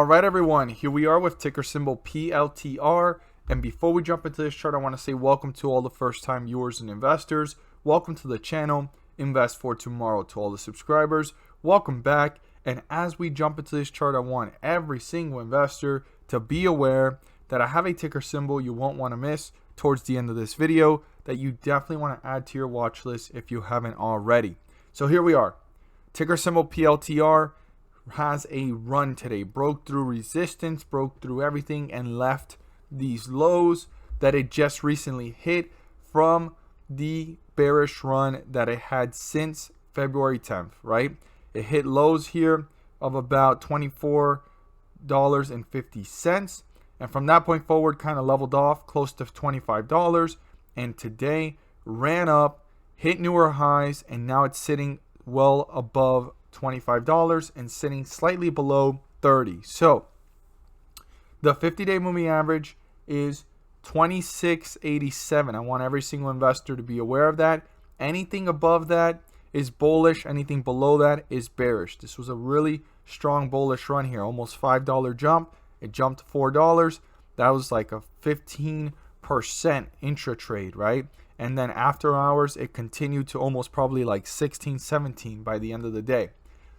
Alright everyone, here we are with ticker symbol PLTR, and before we jump into this chart, I want to say welcome to all the first time viewers and investors. Welcome to the channel, Invest for Tomorrow. To all the subscribers, welcome back. And as we jump into this chart, I want every single investor to be aware that I have a ticker symbol you won't want to miss towards the end of this video that you definitely want to add to your watch list if you haven't already. So here we are, ticker symbol PLTR has a run today, broke through resistance, broke through everything, and left these lows that it just recently hit from the bearish run that it had since February 10th, right? It hit lows here of about $24.50, and from that point forward kind of leveled off close to $25, and today ran up, hit newer highs, and now it's sitting well above $25 and sitting slightly below 30. So the 50-day moving average is 2687. I want every single investor to be aware of that. Anything above that is bullish, anything below that is bearish. This was a really strong bullish run here, almost $5 jump. It jumped to $4. That was like a 15% intra trade, right? And then after hours it continued to almost probably like 16, 17 by the end of the day.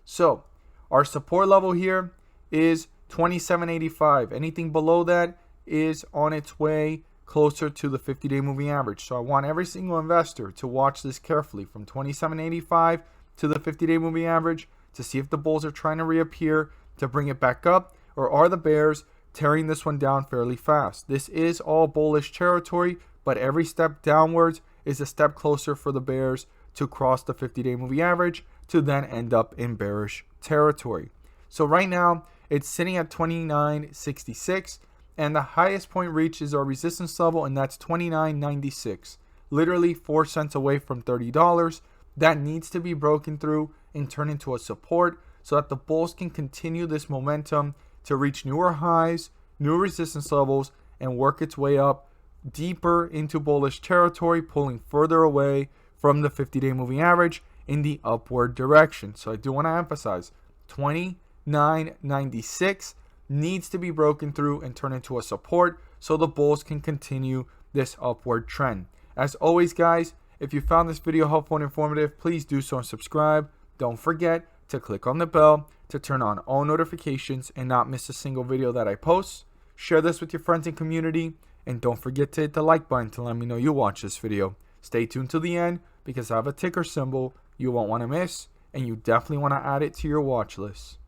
So our support level here is 27.85. Anything below that is on its way closer to the 50-day moving average. So I want every single investor to watch this carefully from 27.85 to the 50-day moving average to see if the bulls are trying to reappear to bring it back up, or are the bears tearing this one down fairly fast. This is all bullish territory, but every step downwards is a step closer for the bears to cross the 50-day moving average to then end up in bearish territory. So right now it's sitting at 29.66, and the highest point reached is our resistance level, and that's 29.96, literally 4 cents away from $30. That needs to be broken through and turn into a support so that the bulls can continue this momentum to reach newer highs, new resistance levels, and work its way up deeper into bullish territory, pulling further away from the 50-day moving average in the upward direction. So I do want to emphasize 29.96 needs to be broken through and turn into a support so the bulls can continue this upward trend. As always, guys, if you found this video helpful and informative, please do so and subscribe. Don't forget to click on the bell to turn on all notifications and not miss a single video that I post. Share this with your friends and community, and don't forget to hit the like button to let me know you watch this video. Stay tuned to the end because I have a ticker symbol you won't want to miss, and you definitely want to add it to your watch list.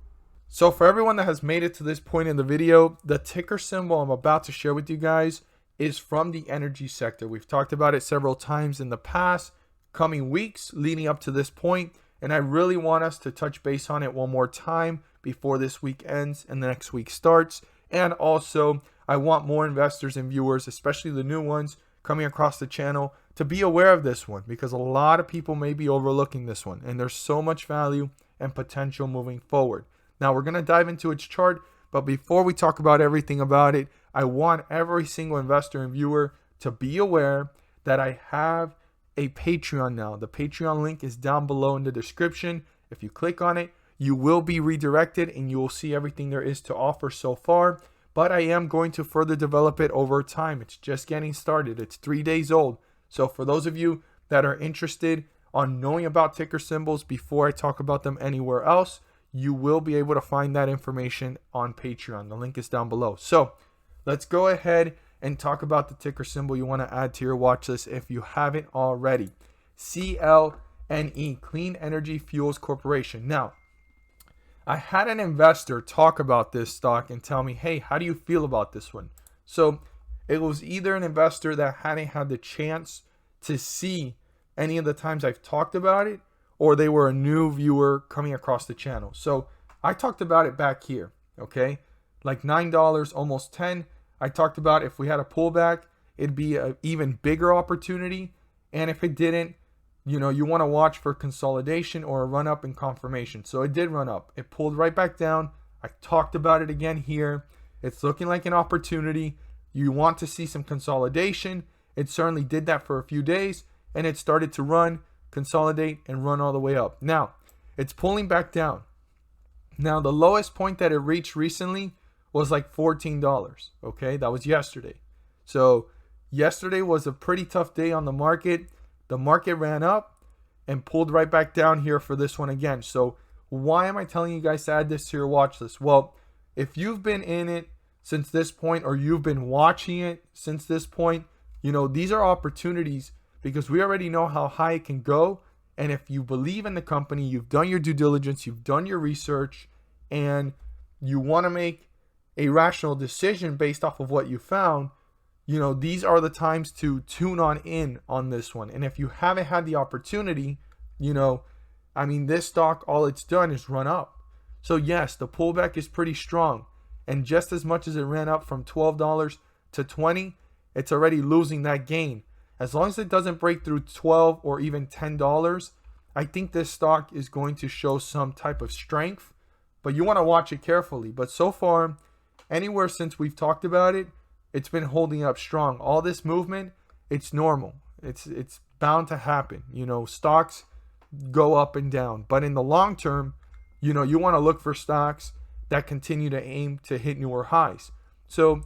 So for everyone that has made it to this point in the video, the ticker symbol I'm about to share with you guys is from the energy sector. We've talked about it several times in the past, coming weeks leading up to this point, and I really want us to touch base on it one more time before this week ends and the next week starts. And also, I want more investors and viewers, especially the new ones coming across the channel, to be aware of this one, because a lot of people may be overlooking this one, and there's so much value and potential moving forward. Now we're going to dive into its chart, but before we talk about everything about it, I want every single investor and viewer to be aware that I have a Patreon now. The Patreon link is down below in the description. If you click on it, you will be redirected and you will see everything there is to offer so far. But I am going to further develop it over time. It's just getting started. It's 3 days old. So for those of you that are interested on knowing about ticker symbols before I talk about them anywhere else, you will be able to find that information on Patreon. The link is down below. So let's go ahead and talk about the ticker symbol you want to add to your watch list if you haven't already. CLNE, Clean Energy Fuels Corporation. Now, I had an investor talk about this stock and tell me, hey, how do you feel about this one? So it was either an investor that hadn't had the chance to see any of the times I've talked about it, or they were a new viewer coming across the channel. So I talked about it back here, okay? Like $9, almost 10. I talked about if we had a pullback, it'd be an even bigger opportunity. And if it didn't, you know, you want to watch for consolidation or a run up in confirmation. So it did run up. It pulled right back down. I talked about it again here. It's looking like an opportunity. You want to see some consolidation. It certainly did that for a few days, and it started to run, consolidate, and run all the way up. Now, it's pulling back down. Now, the lowest point that it reached recently was like $14. Okay, that was yesterday. So yesterday was a pretty tough day on the market. The market ran up and pulled right back down here for this one again. So why am I telling you guys to add this to your watch list? Well, if you've been in it since this point, or you've been watching it since this point, you know, these are opportunities because we already know how high it can go. And if you believe in the company, you've done your due diligence, you've done your research, and you want to make a rational decision based off of what you found, you know, these are the times to tune in on this one. And if you haven't had the opportunity, you know, I mean, this stock, all it's done is run up. So yes, the pullback is pretty strong. And just as much as it ran up from $12 to $20, it's already losing that gain. As long as it doesn't break through $12 or even $10, I think this stock is going to show some type of strength. But you want to watch it carefully. But so far, anywhere since we've talked about it, it's been holding up strong. All this movement, it's normal. It's bound to happen. You know, stocks go up and down. But in the long term, you know, you want to look for stocks that continue to aim to hit newer highs. So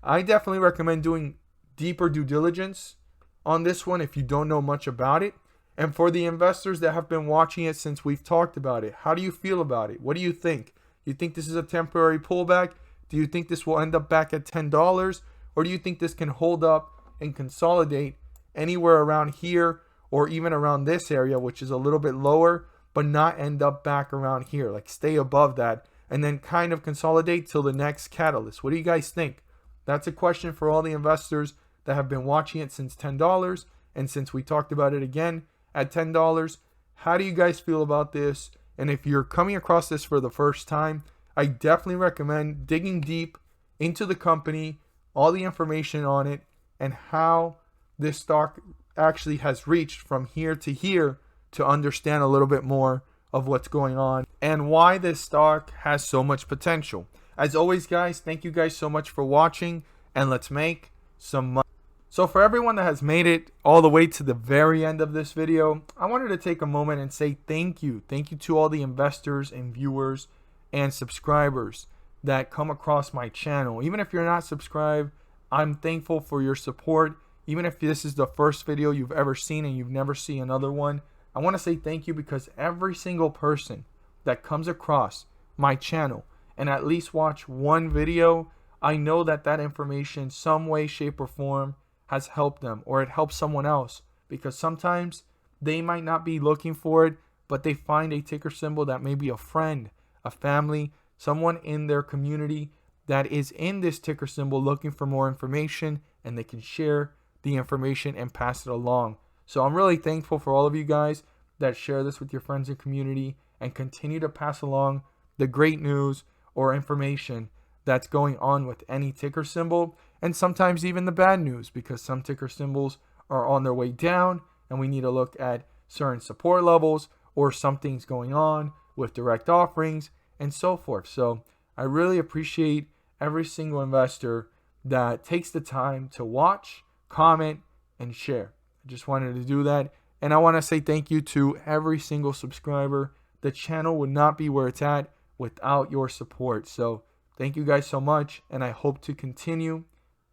I definitely recommend doing deeper due diligence on this one if you don't know much about it. And for the investors that have been watching it since we've talked about it, how do you feel about it? What do you think? You think this is a temporary pullback? Do you think this will end up back at $10? Or do you think this can hold up and consolidate anywhere around here or even around this area, which is a little bit lower, but not end up back around here, like stay above that and then kind of consolidate till the next catalyst? What do you guys think? That's a question for all the investors that have been watching it since $10 and since we talked about it again at $10. How do you guys feel about this? And if you're coming across this for the first time, I definitely recommend digging deep into the company, all the information on it, and how this stock actually has reached from here to here to understand a little bit more of what's going on and why this stock has so much potential. As always, guys, thank you guys so much for watching, and let's make some money. So for everyone that has made it all the way to the very end of this video, I wanted to take a moment and say thank you. Thank you to all the investors and viewers and subscribers that come across my channel. Even if you're not subscribed, I'm thankful for your support. Even if this is the first video you've ever seen and you've never seen another one, I want to say thank you, because every single person that comes across my channel and at least watch one video, I know that that information, some way, shape, or form, has helped them, or it helps someone else, because sometimes they might not be looking for it, but they find a ticker symbol that may be a friend, a family, someone in their community that is in this ticker symbol looking for more information, and they can share the information and pass it along. So I'm really thankful for all of you guys that share this with your friends and community and continue to pass along the great news or information that's going on with any ticker symbol, and sometimes even the bad news, because some ticker symbols are on their way down and we need to look at certain support levels, or something's going on with direct offerings and so forth. So I really appreciate every single investor that takes the time to watch, comment, and share. I just wanted to do that. And I want to say thank you to every single subscriber. The channel would not be where it's at without your support. So thank you guys so much, and I hope to continue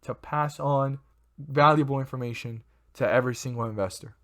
to pass on valuable information to every single investor.